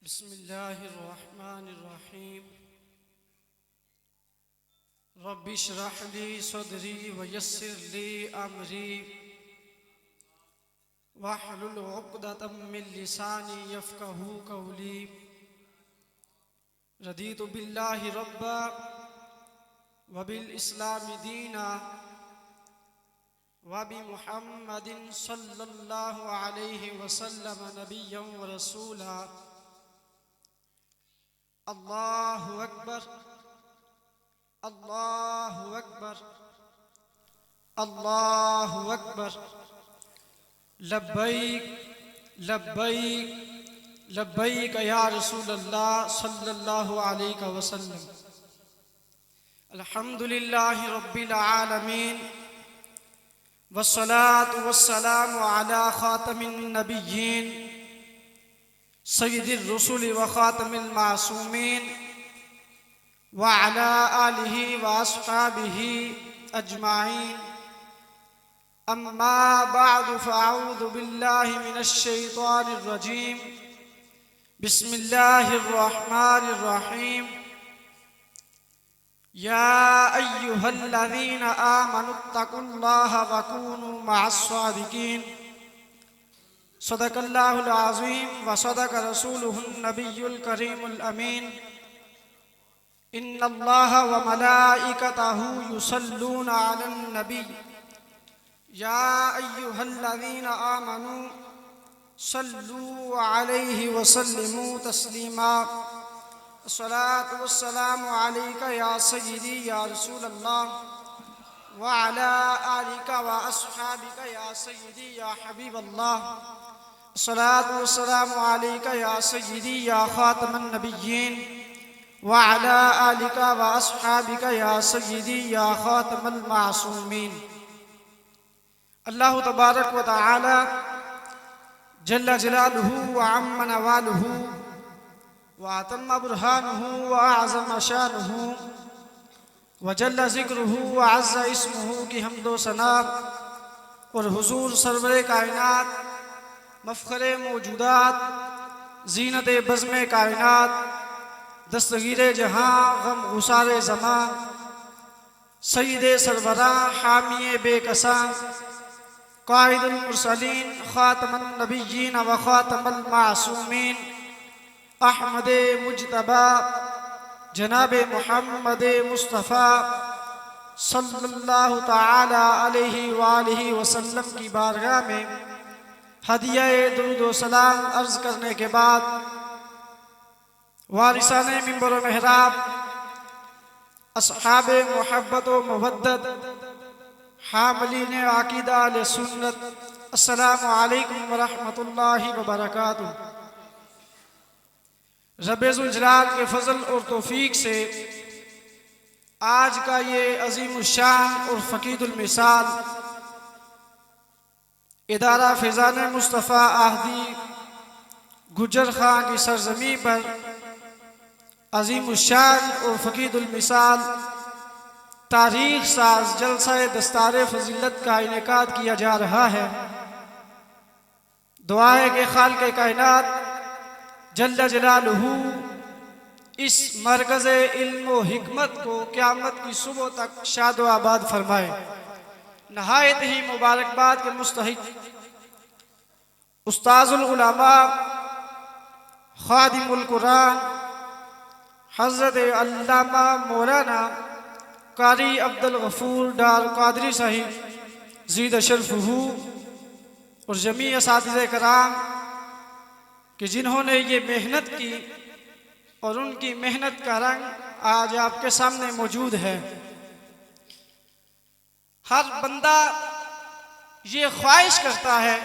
बिस्मिल्लाहिर्रहमानिर्रहीम। रब्बि इश्रह ली सदरी वयस्सिर ली अमरी वहलुल उक़दतम मिन लिसानी यफ़क़हू क़ौली। रदीतु बिल्लाहि रब्बा व बिल इस्लामि दीना व बि मुहम्मदिन सल्लल्लाहु अलैहि वसल्लम नबिय्यन व रसूला। अल्लाहु अकबर, अल्लाहु अकबर, अल्लाहु अकबर। लब्बैक लब्बैक लब्बैक या रसूलल्लाह सल्लल्लाहु अलैहि वसल्लम। अल्हम्दुलिल्लाहि रब्बिल आलमीन वस्सलातु वस्सलामु अला खातमिन नबिय्यीन सय्यिदिर रुसुलि व खातमिल मासूमीन व अला आलिहि व अस्हाबिहि अजमाइन। अम्मा बअदु फ़अऊज़ु बिल्लाहि मिनश शैतानिर रजीम। बिस्मिल्लाहिर रहमानिर रहीम। या अय्युहल्लज़ीना आमनुत्तक़ुल्लाहा व कूनू मअस्सादिक़ीन। सदक़ल्लाहुल अज़ीम व सदक़ रसूलुहुन नबियुल करीमुल अमीन। इन्नल्लाहा व मलाइकतहु युसल्लूना अलन नबी। या अय्युहल्लज़ीना आमनू सल्लू अलैहि व सल्लिमू तस्लीमा। अस्सलातु वस्सलामु अलैका या सय्यिदी या रसूलल्लाह व अला आलिका व अस्हाबिका या सय्यिदी या हबीबल्लाह। अस्सलातु वस्सलामु अलैका या सय्यिदी या खातमन नबिय्यीन व अला आलिका व अस्हाबिका या सय्यिदी या खातमल मासूमीन। अल्लाह तबारक व तआला जल्ल जलालुहु व अम्मा नवालुहु व अतम्मा बुरहानुहु व अअज़म शानुहु व जल्ल ज़िक्रुहु व अज़्ज़ इस्मुहु की हम्दो सना और हुज़ूर सरवरे कायनात, मफ़ख़रे मौजूदात, ज़ीनत बज़्म कायनात, दस्तगीरे जहाँ, गम गुसारे ज़मां, सय्यिदे सरवरां, हामिए बेकसां, क़ाइदुल मुरसलीन, ख़ातमुन नबिय्यीन व ख़ातमुल मासूमीन, अहमदे मुज्तबा जनाबे मुहम्मदे मुस्तफ़ा सल्लल्लाहु तआला अलैहि व आलिहि वसल्लम की बारगाह में हदिया-ए दुरूद व सलाम अर्ज़ करने के बाद वारिसाने मिंबर व मेहराब, अस्हाबे मोहब्बत व मवद्दत, हामिलीने अक़ीदा अहले सुन्नत, अस्सलामु अलैकुम व रहमतुल्लाहि व बरकातुहू। रब्बे ज़ुल जलाल के फ़ज़ल और तौफ़ीक़ से आज का ये अज़ीमुश्शान और फ़क़ीदुल मिसाल इदारा फ़ैज़ान मुस्तफ़ा आहदी गुज्जर खां की सरज़मी पर अज़ीमुश्शान और फ़क़ीदुल मिसाल तारीख़ साज जलसा दस्तारे फ़ज़ीलत का इनेकाद किया जा रहा है। दुआ है कि खालिक़ कायनात जल्ल जलालुहु इस मरकज़ इल्म व हिकमत को क़यामत की सुबह तक शाद व आबाद फरमाए। नहायत ही मुबारकबाद के मुस्तहिक़ उस्ताज़ुल उलमा ख़ादिमुल कुरान हज़रत अल्लामा मौलाना कारी अब्दुल गफ़ूर डार क़ादरी साहिब ज़ीद शरफ़हू और जमी असातिज़े कराम कि जिन्होंने ये मेहनत की और उनकी मेहनत का रंग आज आपके सामने मौजूद है। हर बंदा ये ख्वाहिश करता है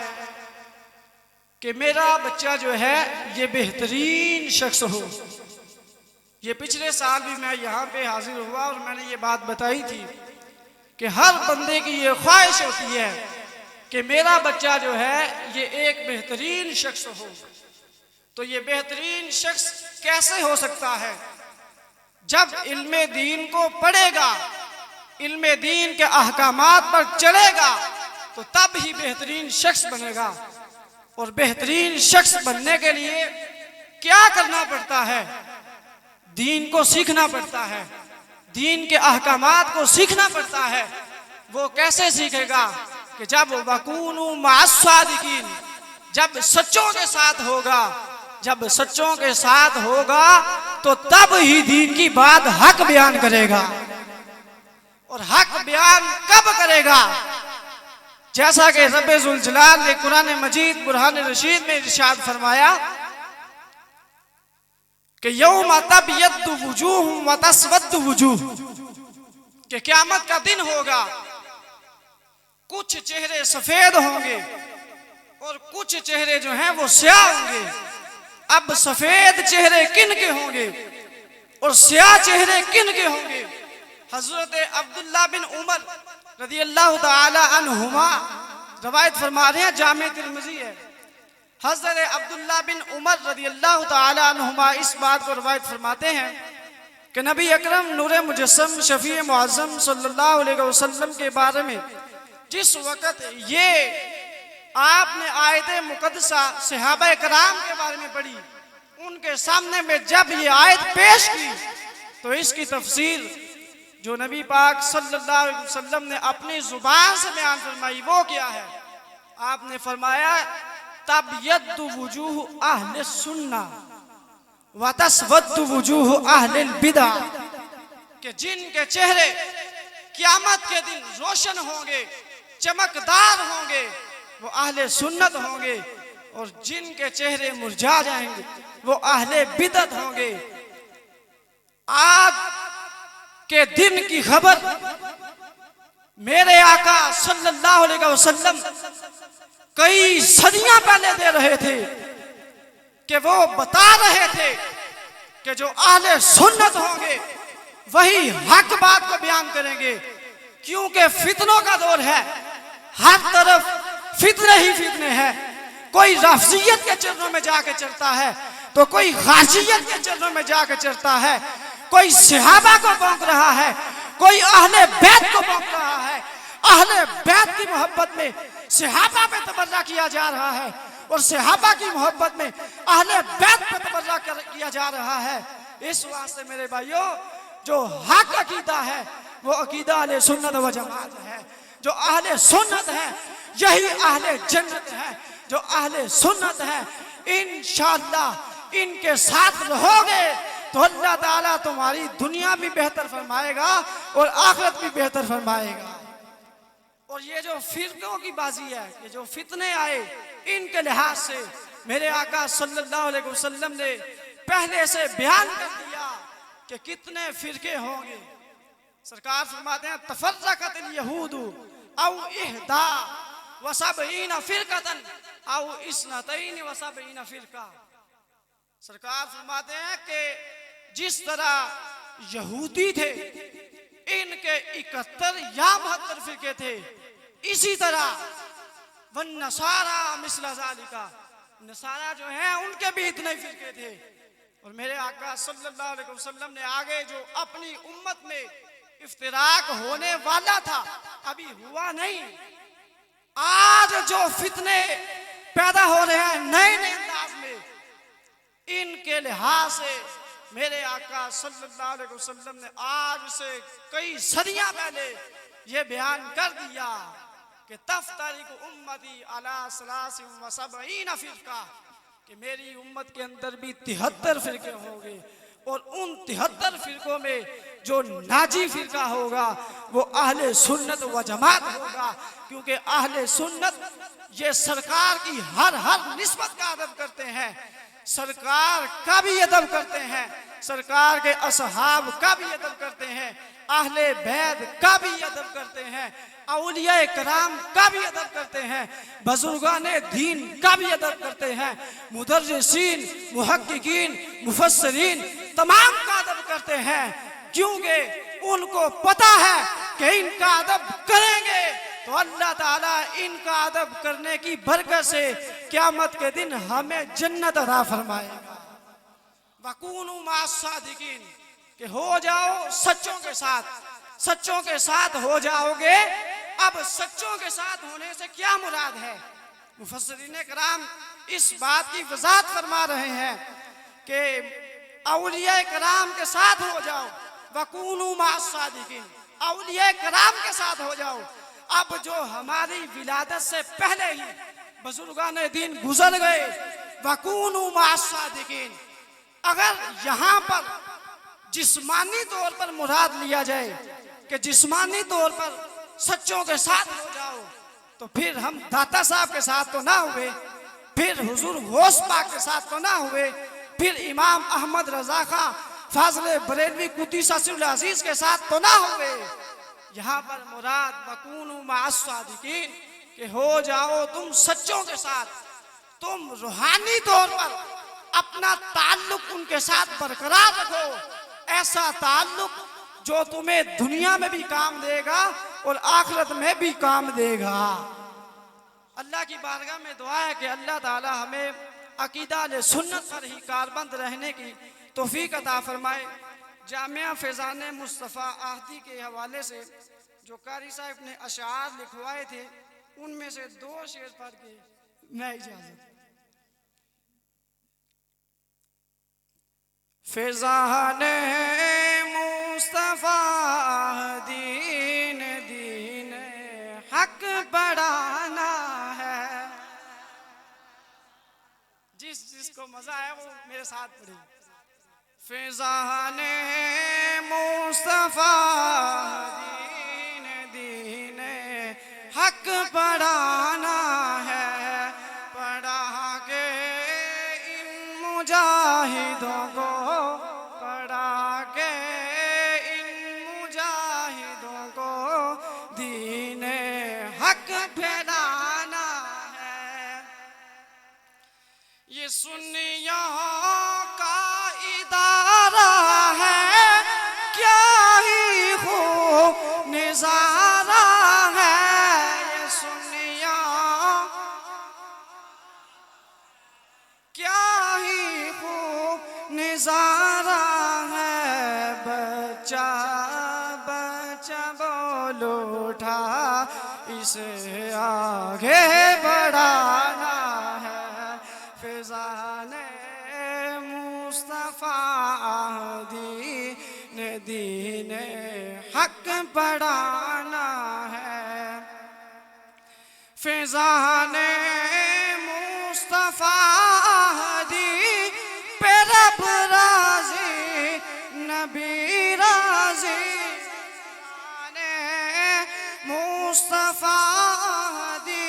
कि मेरा बच्चा जो है ये बेहतरीन शख्स हो। ये पिछले साल भी मैं यहाँ पे हाजिर हुआ और मैंने ये बात बताई थी कि हर बंदे की ये ख्वाहिश होती है कि मेरा बच्चा जो है ये एक बेहतरीन शख्स हो। तो ये बेहतरीन शख्स कैसे हो सकता है? जब इल्मे दीन को पढ़ेगा, इल्मे दीन के अहकामात पर चलेगा तो तब ही बेहतरीन शख्स बनेगा। और बेहतरीन शख्स बनने के लिए क्या करना पड़ता है? दीन को सीखना पड़ता है, दीन के अहकामात को सीखना पड़ता है। वो कैसे सीखेगा? कि जब वकूनु मास्सादिकीन, जब सच्चों के साथ होगा, जब सच्चों के साथ होगा तो तब ही दीन की बात हक बयान करेगा। और हक बयान कब करेगा? जैसा कि रब्बे जुल जलाल ने कुरान मजीद बुरहान रशीद में इरशाद फरमाया कि यौम तबयद्दु वुजूह व तस्वद्दु वुजूह, कि क़यामत का दिन होगा, कुछ चेहरे सफेद होंगे और कुछ चेहरे जो हैं वो स्याह होंगे। अब सफेद चेहरे किन के होंगे और स्याह चेहरे किन के होंगे? हजरत अब्दुल्लाह बिन उमर रदियल्लाहु ताला अन्हुमा रवायत फरमा रहे हैं, जामे तिरमिज़ी है। हजरत अब्दुल्लाह बिन उमर रदियल्लाहु ताला अन्हुमा इस बात को रवायत फरमाते हैं कि नबी अकरम नूरे मुजस्सम शफी मुअज़्ज़म सल्लल्लाहु अलैहि वसल्लम के बारे में जिस वक़्त ये आपने आयते मुक़द्दसा सहाबा कराम के बारे में पढ़ी, उनके सामने में जब ये आयत पेश की तो इसकी तफसीर जो नबी पाक सल्लल्लाहु अलैहि वसल्लम ने अपनी जुबान से बयान फरमाई वो क्या है? आपने फरमाया तबयद्दु वुजूह अहले सुन्ना व तस्वद्दु वुजूह अहले बिदा, कि जिनके चेहरे क़यामत के दिन रोशन होंगे, चमकदार होंगे, वो अहले सुन्नत होंगे, और जिनके चेहरे मुरझा जाएंगे वो अहले बिदअत होंगे। आज के दिन की खबर मेरे आका सल्लल्लाहु अलैहि वसल्लम कई सदियां पहले दे रहे थे कि वो बता रहे थे कि जो अहले सुन्नत होंगे वही हक बात को बयान करेंगे, क्योंकि फितनों का दौर है, हर तरफ फितने ही फितने हैं। कोई रफ़ज़ियत के चरणों में जाके चलता है तो कोई गाशियत के चरणों में जाके चलता है, कोई सहाबा को भौंक रहा है, कोई अहले बैत को भौंक रहा है। अहले बैत की मोहब्बत में सहाबा पे तबर्रा किया जा रहा है और सहाबा की मोहब्बत में अहले बैत पे तबर्रा किया जा रहा है। इस वास्ते मेरे भाइयों, जो हक अकीदा है वो अकीदा अहले सुन्नत व जमात है। जो अहले सुन्नत है यही अहले जन्नत है। जो अहले सुन्नत है इंशाअल्लाह इनके साथ रहोगे तो अल्लाह ताला तुम्हारी दुनिया भी बेहतर फरमाएगा और आखिरत भी बेहतर फरमाएगा। और ये जो फिरकों की बाजी है, ये जो फितने आए, इनके लिहाज से मेरे आका सल्लल्लाहु अलैहि वसल्लम ने पहले से बयान कर दिया कि कितने फिरके होंगे। सरकार फरमाते हैं तफर्रक़तिल यहूदु औ इहदा व सबईन फिरकतन औ इस्नतैन व सबईन फिरका। सरकार फरमाते हैं कि जिस तरह यहूदी थे इनके 71 या 72 फिरके थे, इसी तरह वन नसारा मिस्ला ज़ालिका, नसारा जो है उनके भी इतने फिरके थे। और मेरे आका सल्लल्लाहु अलैहि वसल्लम ने आगे जो अपनी उम्मत में इफ्तिराक होने वाला था अभी हुआ नहीं, आज जो फितने पैदा हो रहे हैं नए नए अंदाज में, इनके लिहाज से मेरे आका सल्लल्लाहु अलैहि वसल्लम ने आज से कई सदियां पहले ये बयान कर दिया कि तफ्तरिकु उम्मती अला सलासिन व सबईन फिरका, कि मेरी उम्मत के अंदर भी 73 फिरके होंगे और उन 73 फिरकों में जो नाजी फिरका होगा वो अहले सुन्नत व जमात होगा। क्योंकि अहले सुन्नत ये सरकार की हर निस्बत का अदब करते हैं, सरकार का भी अदब करते हैं, सरकार के असहाब का भी अदब करते हैं, अहले बैत का भी अदब करते हैं, औलिया कराम का भी अदब करते हैं, बुजुर्गाने दीन का भी अदब करते हैं, मुदर्रिसीन, मुहक्किकीन, मुफस्सिरीन तमाम का अदब करते हैं। क्योंकि उनको पता है कि इनका अदब करेंगे तो अल्लाह ताला इनका अदब करने की बरकत से क़यामत के दिन हमें जन्नत अता फरमाएगा। वकूनु मास्सादिकीन, कि हो जाओ सच्चों के साथ, सच्चों के साथ हो जाओगे। अब सच्चों के साथ होने से क्या मुराद है? मुफस्सिरीन कराम इस बात की वजाहत फरमा रहे हैं कि औलिया कराम के साथ हो जाओ, वकूनू मास्सादिकीन, औलिया कराम के साथ हो जाओ। अब जो हमारी विलादत से पहले ही बुजुर्गान दीन गुजर गए, वकूनू मास्सादिकीन, अगर यहाँ पर जिस्मानी तौर पर मुराद लिया जाए कि जिस्मानी तौर पर सच्चों के साथ हो जाओ, तो फिर हम दाता साहब के साथ तो ना हुए, फिर हुजूर गौस पाक के साथ तो ना हुए, फिर इमाम अहमद रजा खां फाजले बरेलवी कुद्दीसा सिर्रुल अजीज के साथ तो ना हुए। यहाँ पर मुराद वकूनू मास्सादिकीन कि हो जाओ तुम सच्चों के साथ, तुम रूहानी तौर पर अपना ताल्लुक उनके साथ बरकरार रखो, ऐसा ताल्लुक जो तुम्हें दुनिया में भी काम देगा और आखिरत में भी काम देगा। अल्लाह की बारगाह में दुआ है कि अल्लाह ताला हमें अकीदा अहले सुन्नत पर ही कारबंद रहने की तौफीक अता फरमाए। जामिया फैज़ान मुस्तफ़ा आहदी के हवाले से जो कारी साहब ने अशार लिखवाए थे, उनमें से 2 शेर पढ़ के मैं इजाज़त। फैज़ान मुस्तफ़ा दीन दीन हक बढ़ाना है। जिसको मजा आया वो मेरे साथ पढ़े। फैज़ान मुस्तफ़ा दीन दीन हक बढ़ाना है, पढ़ा के इन मुजाहिदों को, पढ़ा के इन मुजाहिदों को दीन हक फैलाना है। ये सुन्नियों का इदारा है, क्या ही खूब नज़ारा है। ये सुन्नियों क्या ही खूब नज़ारा है। बच्चा बच्चा बोल उठा, इसे आगे बढ़ाना है। फैज़ान मुस्तफ़ा दीन दीन हक बढ़ाना है। फैज़ान मुस्तफ़ा दी पे रब राज़ी, नबी राज़ी। मुस्तफ़ा दी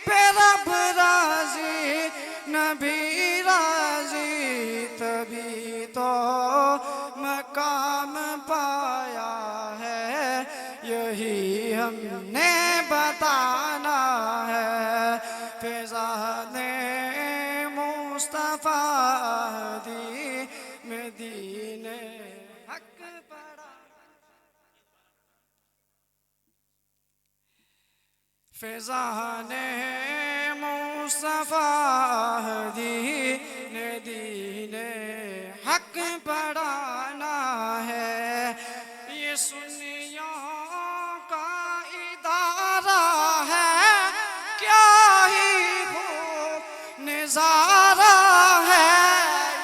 पे रब राज़ी, नबी राज़ी। तभी तो मकाम पाया है, यही हमने बताना है। फैज़ान मुस्तफ़ा दी दीन हक बढ़ा। फैज़ान मुस्तफ़ा दीन दीन हक बढ़ाना है। ये सुन्नियों का इदारा है, क्या ही खूब नज़ारा है।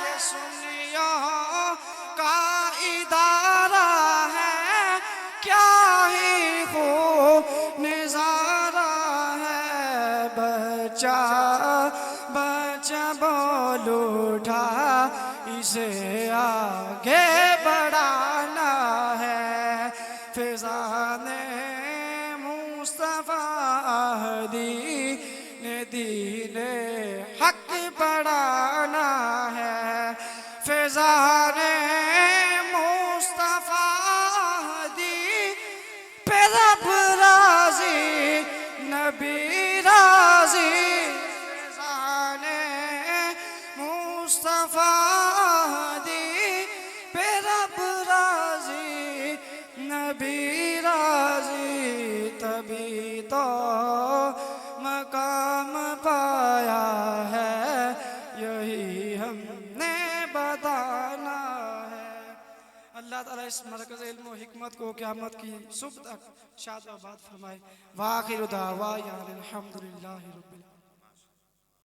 ये सुन्नियों का इदारा है, क्या ही खूब नज़ारा है। बच्चा बच्चा बोल उठा, इसे आगे बढ़ाना है। फैज़ान मुस्तफ़ा दीन दीन हक बढ़ाना है। फैज़ान मुस्तफ़ा दी पे रब राज़ी, नबी राज़ी। फैज़ान मुस्तफ़ा दी पे रब राज़ी, नबी राज़ी। तभी तो मकाम पाया है, यही हमने बताना है। अल्लाह ताला इस मरकज़ इल्म व हिकमत को क़यामत की सुबह तक शाद आबाद फरमाए। वाखिर दावा अल्हम्दुलिल्लाहि रब्बिल